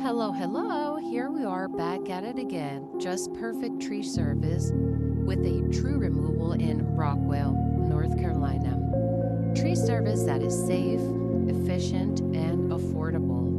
Hello, hello. Here we are back at it again. Just perfect tree service with a tree removal in Rockwell, North Carolina. Tree service that is safe, efficient, and affordable.